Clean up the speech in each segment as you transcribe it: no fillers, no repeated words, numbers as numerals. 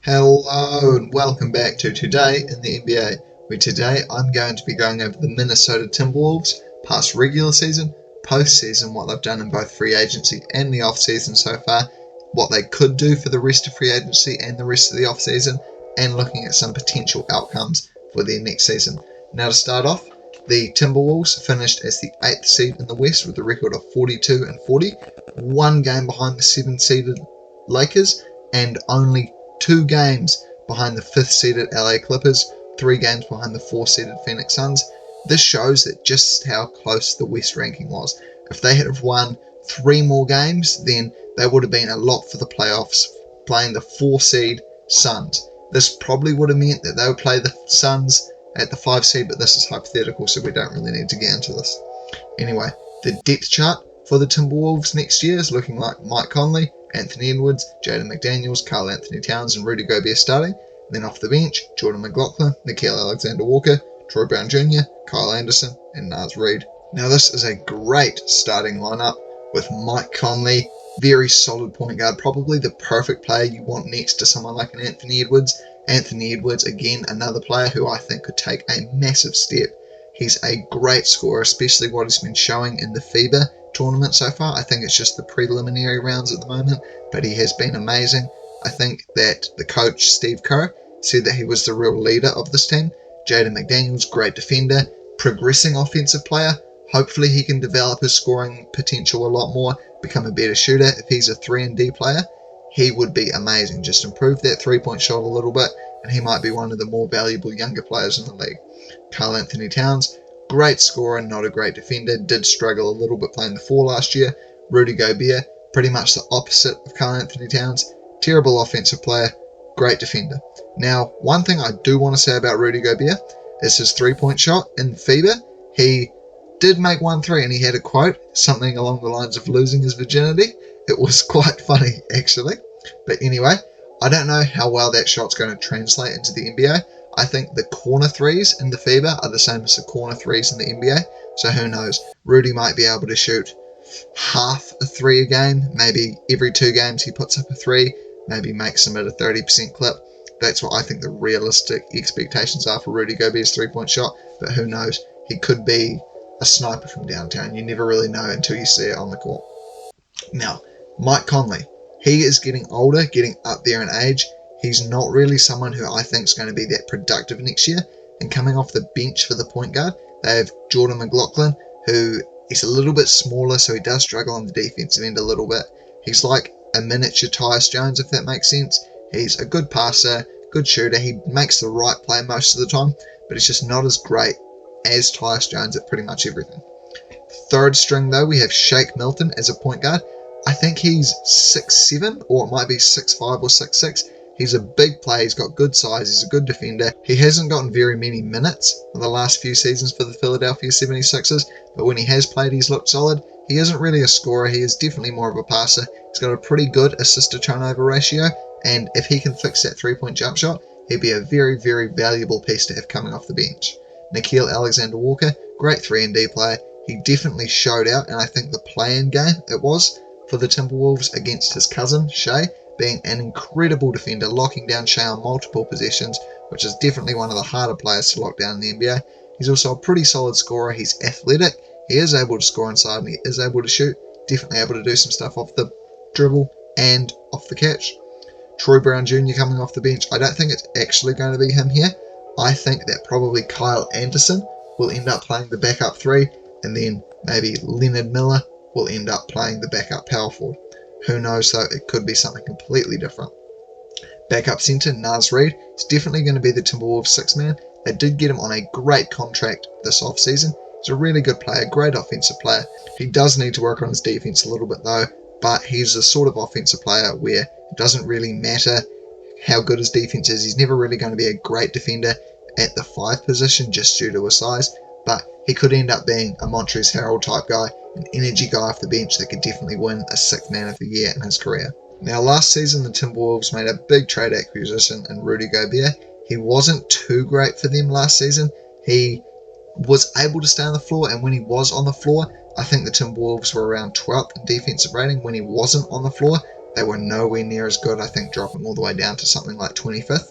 Hello and welcome back to Today in the NBA, where today I'm going to be going over the Minnesota Timberwolves, past regular season, postseason, what they've done in both free agency and the off-season so far, what they could do for the rest of free agency and the rest of the off-season, and looking at some potential outcomes for their next season. Now to start off, the Timberwolves finished as the 8th seed in the West with a record of 42-40, one game behind the 7th-seeded Lakers, and only 2 games behind the 5th-seeded LA Clippers, 3 games behind the 4th-seeded Phoenix Suns. This shows that just how close the West ranking was. If they had have won 3 more games, then they would have been a lot for the playoffs, playing the 4-seed Suns. This probably would have meant that they would play the Suns at the 5 seed, but this is hypothetical, so we don't really need to get into this. Anyway, the depth chart for the Timberwolves next year is looking like Mike Conley, Anthony Edwards, Jaden McDaniels, Karl Anthony Towns, and Rudy Gobert starting. Then off the bench, Jordan McLaughlin, Nickeil Alexander-Walker, Troy Brown Jr., Kyle Anderson, and Naz Reid. Now this is a great starting lineup with Mike Conley, very solid point guard, probably the perfect player you want next to someone like an Anthony Edwards. Anthony Edwards, again, another player who I think could take a massive step. He's a great scorer, especially what he's been showing in the FIBA tournament so far. I think it's just the preliminary rounds at the moment, but he has been amazing. I think that the coach, Steve Kerr, said that he was the real leader of this team. Jaden McDaniels, great defender, progressing offensive player. Hopefully he can develop his scoring potential a lot more, become a better shooter. If he's a 3-and-D player, he would be amazing. Just improve that three-point shot a little bit, and he might be one of the more valuable younger players in the league. Karl Anthony Towns, great scorer, not a great defender, did struggle a little bit playing the 4 last year. Rudy Gobert, pretty much the opposite of Karl Anthony Towns, terrible offensive player, great defender. Now, one thing I do want to say about Rudy Gobert is his three-point shot in FIBA. He did make 1 3, and he had a quote, something along the lines of losing his virginity. It was quite funny, actually. But anyway, I don't know how well that shot's going to translate into the NBA. I think the corner threes in the FIBA are the same as the corner threes in the NBA, so who knows. Rudy might be able to shoot half a 3 a game, maybe every 2 games he puts up a 3, maybe makes them at a 30% clip. That's what I think the realistic expectations are for Rudy Gobert's 3-point shot, but who knows. He could be a sniper from downtown. You never really know until you see it on the court. Now, Mike Conley, he is getting older, getting up there in age. He's not really someone who I think is going to be that productive next year. And coming off the bench for the point guard, they have Jordan McLaughlin, who is a little bit smaller, so he does struggle on the defensive end a little bit. He's like a miniature Tyus Jones, if that makes sense. He's a good passer, good shooter. He makes the right play most of the time, but it's just not as great as Tyus Jones at pretty much everything. Third string, though, we have Shake Milton as a point guard. I think he's 6'7", or it might be 6'5" or 6'6". He's a big player, he's got good size, he's a good defender. He hasn't gotten very many minutes in the last few seasons for the Philadelphia 76ers, but when he has played, he's looked solid. He isn't really a scorer, he is definitely more of a passer. He's got a pretty good assist-to-turnover ratio, and if he can fix that 3-point jump shot, he'd be a very, very valuable piece to have coming off the bench. Nickeil Alexander-Walker, great 3-and-D player. He definitely showed out, and I think the play-in game it was for the Timberwolves against his cousin, Shea, being an incredible defender, locking down Shea on multiple possessions, which is definitely one of the harder players to lock down in the NBA. He's also a pretty solid scorer. He's athletic. He is able to score inside, and he is able to shoot. Definitely able to do some stuff off the dribble and off the catch. Troy Brown Jr. coming off the bench. I don't think it's actually going to be him here. I think that probably Kyle Anderson will end up playing the backup 3, and then maybe Leonard Miller will end up playing the backup power forward. Who knows though, it could be something completely different. Backup centre, Naz Reid, is definitely going to be the Timberwolves 6-man. They did get him on a great contract this offseason. He's a really good player, great offensive player. He does need to work on his defense a little bit though, but he's the sort of offensive player where it doesn't really matter how good his defense is. He's never really going to be a great defender at the 5 position just due to his size, but he could end up being a Montrezl Harrell type guy, an energy guy off the bench that could definitely win a 6th man of the year in his career. Now, last season, the Timberwolves made a big trade acquisition in Rudy Gobert. He wasn't too great for them last season. He was able to stay on the floor, and when he was on the floor, I think the Timberwolves were around 12th in defensive rating. When he wasn't on the floor, They were nowhere near as good, I think dropping all the way down to something like 25th.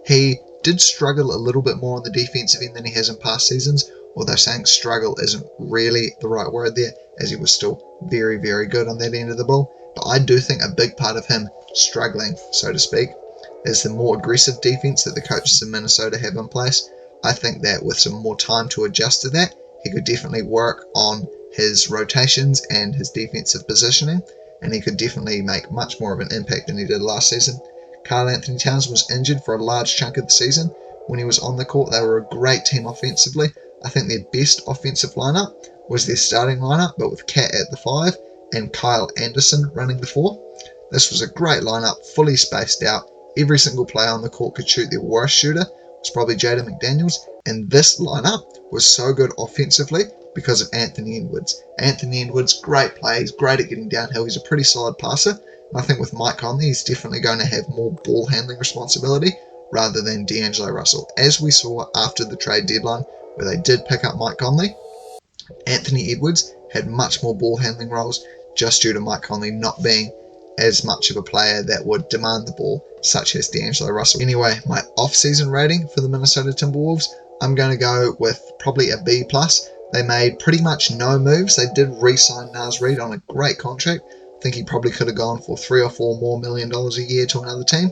He did struggle a little bit more on the defensive end than he has in past seasons, although saying struggle isn't really the right word there, as he was still very, very good on that end of the ball. But I do think a big part of him struggling, so to speak, is the more aggressive defense that the coaches in Minnesota have in place. I think that with some more time to adjust to that, he could definitely work on his rotations and his defensive positioning, and he could definitely make much more of an impact than he did last season. Karl-Anthony Towns was injured for a large chunk of the season. When he was on the court, they were a great team offensively. I think their best offensive lineup was their starting lineup, but with Cat at the 5 and Kyle Anderson running the 4. This was a great lineup, fully spaced out. Every single player on the court could shoot. Their worst shooter was probably Jaden McDaniels, and this lineup was so good offensively because of Anthony Edwards. Anthony Edwards, great player. He's great at getting downhill. He's a pretty solid passer. And I think with Mike Conley, he's definitely going to have more ball handling responsibility rather than D'Angelo Russell. As we saw after the trade deadline, where they did pick up Mike Conley, Anthony Edwards had much more ball handling roles just due to Mike Conley not being as much of a player that would demand the ball, such as D'Angelo Russell. Anyway, my off-season rating for the Minnesota Timberwolves, I'm going to go with probably a B+. They made pretty much no moves. They did re-sign Naz Reid on a great contract. I think he probably could have gone for $3 or $4 million a year to another team.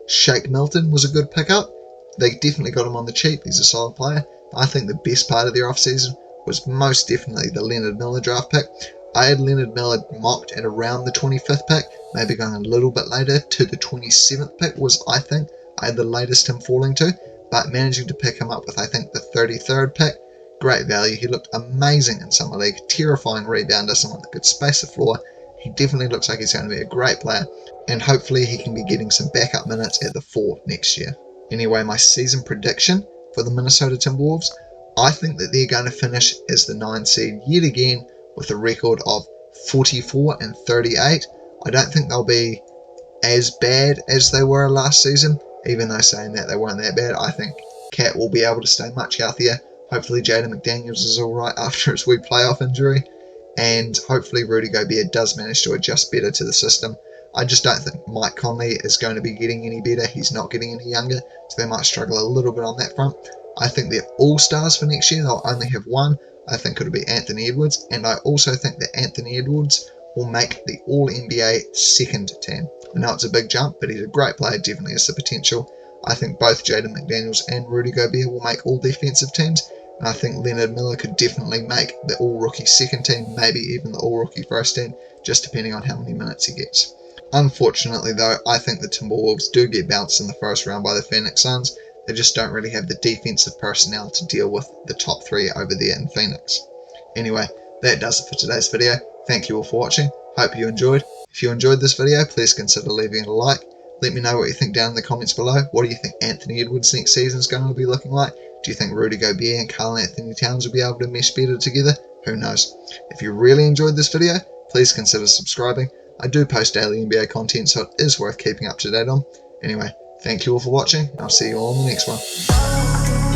Shake Milton was a good pickup. They definitely got him on the cheap. He's a solid player. I think the best part of their offseason was most definitely the Leonard Miller draft pick. I had Leonard Miller mocked at around the 25th pick, maybe going a little bit later to the 27th pick was, I think, I had the latest him falling to, but managing to pick him up with, I think, the 33rd pick. Great value. He looked amazing in Summer League. Terrifying rebounder, someone that could space the floor. He definitely looks like he's going to be a great player, and hopefully he can be getting some backup minutes at the 4 next year. Anyway, my season prediction for the Minnesota Timberwolves, I think that they're going to finish as the 9 seed yet again with a record of 44-38. I don't think they'll be as bad as they were last season, even though saying that they weren't that bad. I think Cat will be able to stay much healthier. Hopefully Jaden McDaniels is alright after his week playoff injury, and hopefully Rudy Gobert does manage to adjust better to the system. I just don't think Mike Conley is going to be getting any better. He's not getting any younger, so they might struggle a little bit on that front. I think they're all-stars for next year. They'll only have one. I think it'll be Anthony Edwards, and I also think that Anthony Edwards will make the All-NBA second team. I know it's a big jump, but he's a great player, definitely has the potential. I think both Jaden McDaniels and Rudy Gobert will make all-defensive teams, and I think Leonard Miller could definitely make the all-rookie second team, maybe even the all-rookie first team, just depending on how many minutes he gets. Unfortunately, though, I think the Timberwolves do get bounced in the first round by the Phoenix Suns. They just don't really have the defensive personnel to deal with the top 3 over there in Phoenix. Anyway, that does it for today's video. Thank you all for watching. Hope you enjoyed. If you enjoyed this video, please consider leaving it a like. Let me know what you think down in the comments below. What do you think Anthony Edwards next season is going to be looking like? Do you think Rudy Gobert and Karl-Anthony Towns will be able to mesh better together? Who knows? If you really enjoyed this video, please consider subscribing. I do post daily NBA content, so it is worth keeping up to date on. Anyway, thank you all for watching, and I'll see you all in the next one.